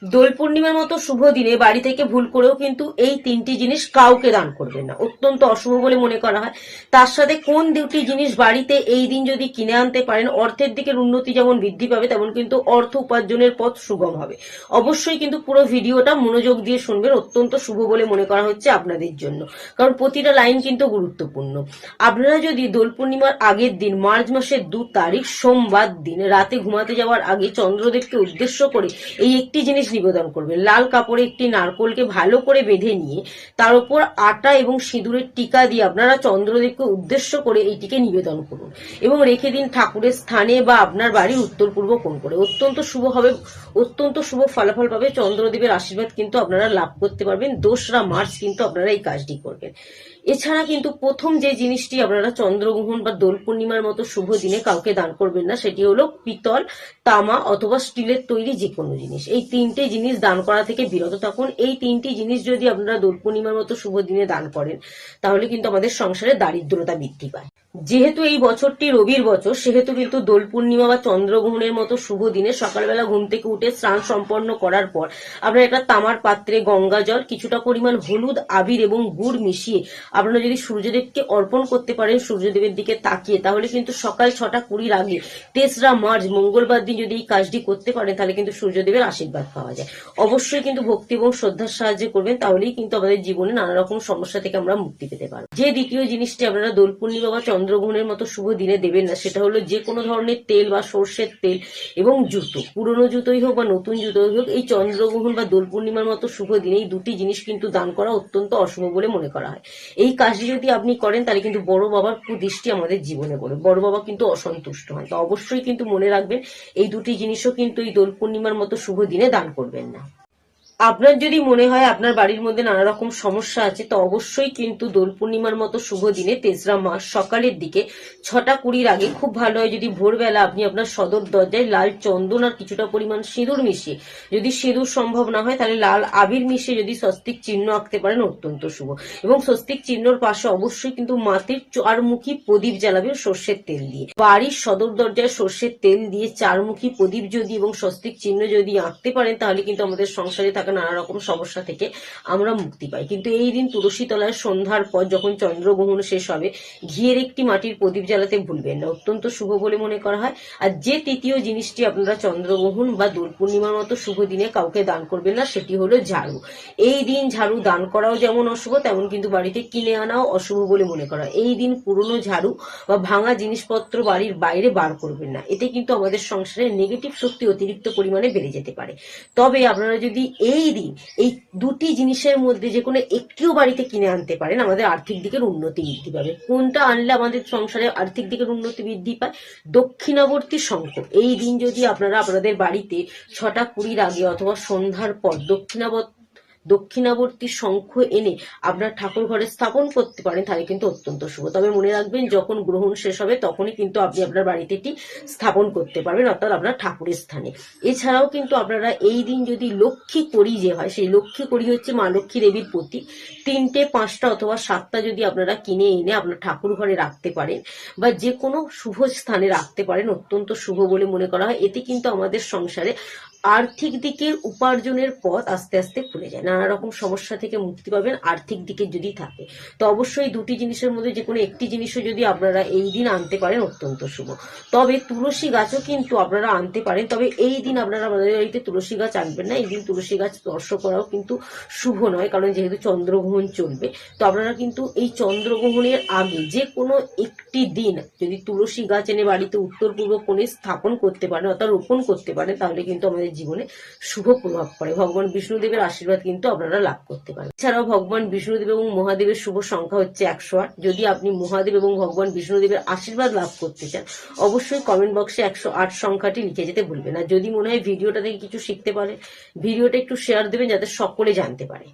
দোল পূর্ণিমার মতো শুভ দিনে বাড়ি থেকে ভুল করেও কিন্তু এই তিনটি জিনিস কাউকে দান করবেন না, অত্যন্ত অশুভ বলে মনে করা হয়। তার সাথে কোন দুটি জিনিস বাড়িতে এই দিন যদি কিনে আনতে পারেন অর্থের দিকের উন্নতি যেমন বৃদ্ধি পাবে তেমন কিন্তু অর্থ উপার্জনের পথ সুগম হবে। অবশ্যই কিন্তু পুরো ভিডিওটা মনোযোগ দিয়ে শুনবেন, অত্যন্ত শুভ বলে মনে করা হচ্ছে আপনাদের জন্য, কারণ প্রতিটা লাইন কিন্তু গুরুত্বপূর্ণ। আপনারা যদি দোল পূর্ণিমার আগের দিন মার্চ মাসের 2 তারিখ সোমবার দিন রাতে ঘুমাতে যাওয়ার আগে চন্দ্রদেবকে উদ্দেশ্য করে এই একটি জিনিস নিবেদন করবেন। লাল কাপড়ে একটি নারকোলকে ভালো করে বেঁধে নিয়ে তার উপর আটা এবং সিঁদুরের টিকা দিয়ে আপনারা চন্দ্রদেবকে উদ্দেশ্য করে এইটিকে নিবেদন করুন এবং রেখে দিন ঠাকুরের স্থানে বা আপনার বাড়ির উত্তর পূর্ব কোণ করে। অত্যন্ত শুভ হবে, অত্যন্ত শুভ ফলাফল পাবে। চন্দ্রদেবের আশীর্বাদ কিন্তু আপনারা লাভ করতে পারবেন। 2রা মার্চ কিন্তু আপনারা এই কাজটি করবেন। এছাড়া কিন্তু প্রথম যে জিনিসটি আপনারা চন্দ্রগ্রহণ বা দোল পূর্ণিমার মতো শুভ দিনে কাউকে দান করবেন না, সেটি হলো পিতল, তামা অথবা স্টিলের তৈরি যে কোনো জিনিস। এই তিনটে জিনিস দান করা থেকে বিরত থাকুন। এই তিনটি জিনিস যদি আপনারা দোল পূর্ণিমার মতো শুভ দিনে দান করেন তাহলে কিন্তু আমাদের সংসারে দারিদ্রতা বৃদ্ধি পায়। যেহেতু এই বছরটি রবির বছর, সেহেতু কিন্তু দোল পূর্ণিমা বা চন্দ্রগ্রহণের মতো শুভ দিনে সকালবেলা ঘুম থেকে উঠে স্নান সম্পন্ন করার পর আপনারা একটা তামার পাত্রে গঙ্গা জল, কিছুটা পরিমাণ হলুদ, আবির এবং গুড় মিশিয়ে আপনারা যদি সূর্যদেবকে অর্পণ করতে পারেন সূর্যদেবের দিকে তাকিয়ে, তাহলে কিন্তু সকাল 6টা 20 আগে 3রা মার্চ মঙ্গলবার দিন যদি এই কাজটি করতে পারেন তাহলে কিন্তু সূর্যদেবের আশীর্বাদ পাওয়া যায়। অবশ্যই কিন্তু ভক্তি এবং শ্রদ্ধার সাহায্যে করবেন, তাহলেই কিন্তু আমাদের জীবনে নানা রকম সমস্যা থেকে আমরা মুক্তি পেতে পারবো। যে দ্বিতীয় জিনিসটি আপনারা দোল পূর্ণিমা বা চন্দ্রগ্রহণের মতো শুভ দিনে দেবেন না, সেটা হলো যে কোনো ধরনের তেল বা সর্ষের তেল এবং জুতো, পুরনো জুতোই হোক বা নতুন জুতোই হোক, এই চন্দ্রগ্রহণ বা দোল পূর্ণিমার মতো শুভ দিনে এই দুটি জিনিস কিন্তু দান করা অত্যন্ত অশুভ বলে মনে করা হয়। এই কাজটি যদি আপনি করেন তাহলে কিন্তু বড় বাবার কুদৃষ্টি আমাদের জীবনে পড়ে, বড় বাবা কিন্তু অসন্তুষ্ট হয়। তো অবশ্যই কিন্তু মনে রাখবেন এই দুটি জিনিসও কিন্তু এই দোল পূর্ণিমার মতো শুভ দিনে দান করবেন না। আপনার যদি মনে হয় আপনার বাড়ির মধ্যে নানা রকম সমস্যা আছে, তো অবশ্যই কিন্তু দোল পূর্ণিমার মতো শুভ দিনে 3রা মাস সকালের দিকে 6টা 20 আগে খুব ভালো হয় যদি ভোরবেলা আপনি আপনার সদর দরজায় লাল চন্দন আর কিছুটা পরিমাণ সিঁদুর মিশিয়ে, যদি সিঁদুর সম্ভব না হয় তাহলে লাল আবির মিশিয়ে যদি স্বস্তিক চিহ্ন আঁকতে পারেন অত্যন্ত শুভ। এবং স্বস্তিক চিহ্নর পাশে অবশ্যই কিন্তু মাটির 4মুখী প্রদীপ জ্বালাবেন সর্ষের তেল দিয়ে। বাড়ির সদর দরজায় সর্ষের তেল দিয়ে 4মুখী প্রদীপ যদি এবং স্বস্তিক চিহ্ন যদি আঁকতে পারেন তাহলে কিন্তু আমাদের সংসারে থাকা নানা রকম সমস্যা থেকে আমরা মুক্তি পাই। কিন্তু এই দিন তুলসী তলায় সন্ধ্যার পর যখন চন্দ্রগ্রহণ শেষ হবে ঘিয়ের একটি মাটির প্রদীপ জ্বালাতে ভুলবেন না, অত্যন্ত শুভ বলে মনে করা হয়। আর যে তৃতীয় জিনিসটি আপনারা চন্দ্রগ্রহণ বা দোল পূর্ণিমার মতো শুভ দিনে কাউকে দান করবেন না, সেটি হলো ঝাড়ু। এই দিন ঝাড়ু দান করাও যেমন অশুভ তেমন কিন্তু বাড়িতে কিনে আনাও অশুভ বলে মনে করা হয়। এই দিন পুরনো ঝাড়ু বা ভাঙা জিনিসপত্র বাড়ির বাইরে বার করবেন না, এতে কিন্তু আমাদের সংসারে নেগেটিভ শক্তি অতিরিক্ত পরিমাণে বেড়ে যেতে পারে। তবে আপনারা যদি এই দিন এই দুটি জিনিসের মধ্যে যে কোনো একটিও বাড়িতে কিনে আনতে পারেন আমাদের আর্থিক দিকের উন্নতি বৃদ্ধি পাবে। কোনটা আনলে আমাদের সংসারে আর্থিক দিকের উন্নতি বৃদ্ধি পায়? দক্ষিণাবর্তী শঙ্খ। এই দিন যদি আপনারা আপনাদের বাড়িতে 6টা 20 আগে অথবা সন্ধ্যার পর দক্ষিণাবর্তী শঙ্খ এনে আপনার ঠাকুর ঘরে স্থাপন করতে পারেন তাহলে কিন্তু অত্যন্ত শুভ। তবে মনে রাখবেন যখন গ্রহণ শেষ হবে তখনই কিন্তু আপনি আপনার বাড়িতে এটি স্থাপন করতে পারবেন, অর্থাৎ আপনার ঠাকুরের স্থানে। এছাড়াও কিন্তু আপনারা এই দিন যদি লক্ষ্মী কড়ি যে হয়, সেই লক্ষ্মী কড়ি হচ্ছে মা লক্ষ্মী দেবীর প্রতীক, 3টে 5টা অথবা 7টা যদি আপনারা কিনে এনে আপনার ঠাকুর ঘরে রাখতে পারেন বা যে কোনো শুভ স্থানে রাখতে পারেন অত্যন্ত শুভ বলে মনে করা হয়। এতে কিন্তু আমাদের সংসারে আর্থিক দিকের উপার্জনের পথ আস্তে আস্তে খুলে যায়, নানা রকম সমস্যা থেকে মুক্তি পাবেন আর্থিক দিকে যদি থাকে। তো অবশ্যই দুটি জিনিসের মধ্যে যে কোনো একটি জিনিসও যদি আপনারা এই দিন আনতে পারেন অত্যন্ত শুভ। তবে তুলসী গাছও কিন্তু আপনারা আনতে পারেন, তবে এই দিন আপনারা আমাদের বাড়িতে তুলসী গাছ আনবেন না। এই দিন তুলসী গাছ স্পর্শ করাও কিন্তু শুভ নয়, কারণ যেহেতু চন্দ্রগ্রহণ চলবে। তো আপনারা কিন্তু এই চন্দ্রগ্রহণের আগে যে কোনো একটি দিন যদি তুলসী গাছ এনে বাড়িতে উত্তর পূর্ব কোণে স্থাপন করতে পারেন অর্থাৎ রোপণ করতে পারেন তাহলে কিন্তু আমাদের জীবনে শুভ প্রভাব পড়ে। ভগবান বিষ্ণুদেবের আশীর্বাদ কিন্তু আপনারা লাভ করতে পারেন। এছাড়াও ভগবান বিষ্ণুদেব এবং মহাদেবের শুভ সংখ্যা হচ্ছে 108। যদি আপনি মহাদেব এবং ভগবান বিষ্ণুদেবের আশীর্বাদ লাভ করতে চান অবশ্যই কমেন্ট বক্সে 108 সংখ্যাটি লিখে যেতে ভুলবেন না। যদি মনে হয় ভিডিওটা থেকে কিছু শিখতে পারে ভিডিওটা একটু শেয়ার দেবেন যাতে সকলে জানতে পারে।